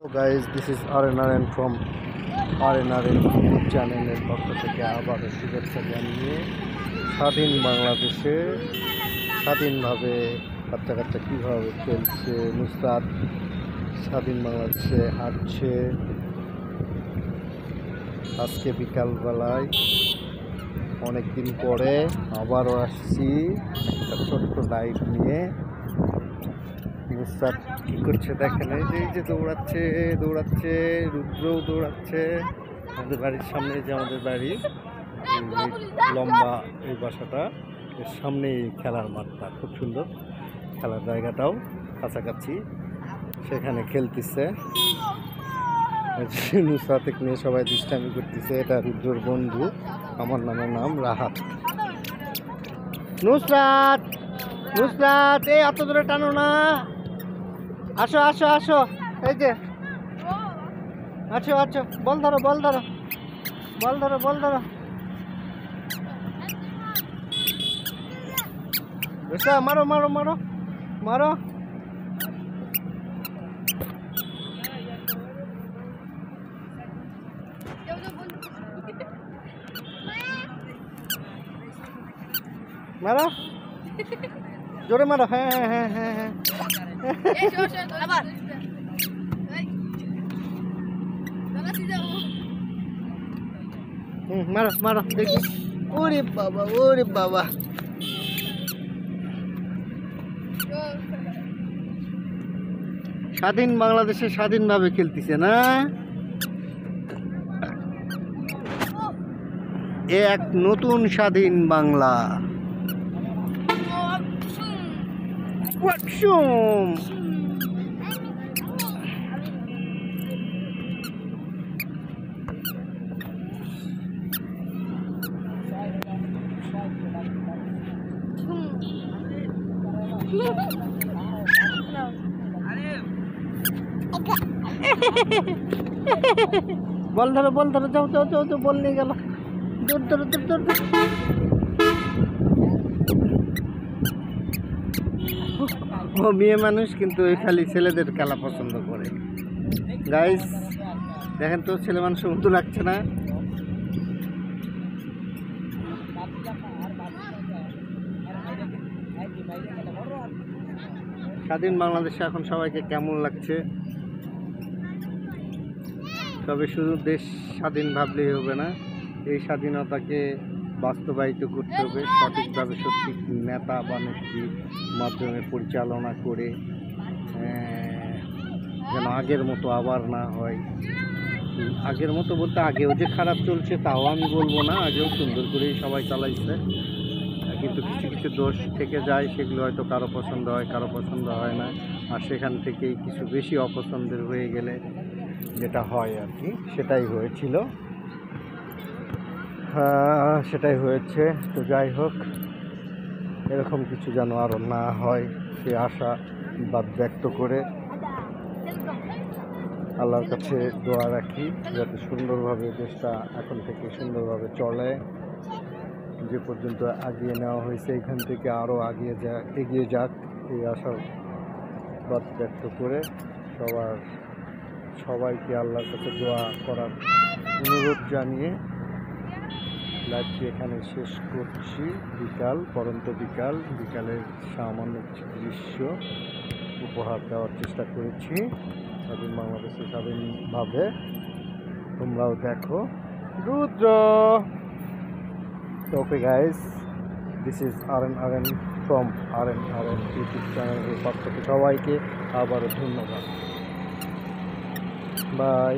So guys, this is RNRN from RNRN YouTube চ্যানেলের পক্ষ থেকে আবারও শুভেচ্ছা জানিয়ে স্বাধীন বাংলাদেশে স্বাধীনভাবে বাচ্চা কাচ্চা কীভাবে খেলছে, নুসরাত স্বাধীন বাংলাদেশে হাঁটছে। আজকে বিকালবেলায় অনেক দিন পরে আবারও আসছি একটা ছোট্ট লাইট নিয়ে। নুসরাত কী করছে দেখেন, এই যে দৌড়াচ্ছে রুদ্রও দৌড়াচ্ছে। আমাদের বাড়ির সামনে যে আমাদের বাড়ি লম্বা এই বাসাটা, এর সামনেই খেলার মাঠটা, খুব সুন্দর খেলার জায়গাটাও কাছাকাছি, সেখানে খেলতেছে। নুসরাত নিয়ে সবাই দুষ্টামি করতেছে। এটা রুদ্রর বন্ধু, আমার নাম রাহাত। নুসরাত নুসরাত এই এত দূরে টানো না, আসো আসো আসো, এই যে আছো বল ধরো মারো মারো মারো মারো। মারো জোরে মারো, হ্যাঁ হ্যাঁ হ্যাঁ হ্যাঁ মারো মারো দেখি। ওরে বাবা স্বাধীন বাংলাদেশে স্বাধীনভাবে খেলতেছে না, এক নতুন স্বাধীন বাংলা। বল ধরো যাও বল নিয়ে গেল, দূর। ও মেয়ে মানুষ কিন্তু খালি ছেলেদের খেলা পছন্দ করে। গাইস দেখেন তো, ছেলে মানুষের মতো লাগছে না? স্বাধীন বাংলাদেশে এখন সবাইকে কেমন লাগছে? তবে শুধু দেশ স্বাধীন ভাবলেই হবে না, এই স্বাধীনতাকে বাস্তবায়িত করতে হবে সঠিকভাবে, সঠিক নেতা বা নেত্রীর মাধ্যমে পরিচালনা করে, যেন আগের মতো আবার না হয়। আগের মতো বলতে আগেও যে খারাপ চলছে তাও আমি বলবো না, আগেও সুন্দর করেই সবাই চালাইছে, কিন্তু কিছু দোষ থেকে যায়, সেগুলো হয়তো কারো পছন্দ হয় কারো পছন্দ হয় না, আর সেখান থেকেই কিছু বেশি অপছন্দের হয়ে গেলে যেটা হয় আর কি, সেটাই হয়েছিল, সেটাই হয়েছে। তো যাই হোক, এরকম কিছু যেন আরও না হয় সে আশাবাদ ব্যক্ত করে আল্লাহর কাছে দোয়া রাখি, যাতে সুন্দরভাবে দেশটা এখন থেকে সুন্দরভাবে চলে। যে পর্যন্ত আগিয়ে নেওয়া হয়েছে এখান থেকে আরও এগিয়ে যাক, এই আশাবাদ ব্যক্ত করে সবাইকে আল্লাহর কাছে দোয়া করার অনুরোধ জানিয়ে লাইভটি এখানে শেষ করছি। পরন্ত বিকালের সামান্য কিছু দৃশ্য উপহার দেওয়ার চেষ্টা করেছি স্বাধীন বাংলাদেশে স্বাধীনভাবে। তোমরাও দেখো। Rudra. Okay guys, this is RNRN from RNRN YouTube চ্যানেলের পক্ষ থেকে সবাইকে আবারও ধন্যবাদ। বাই।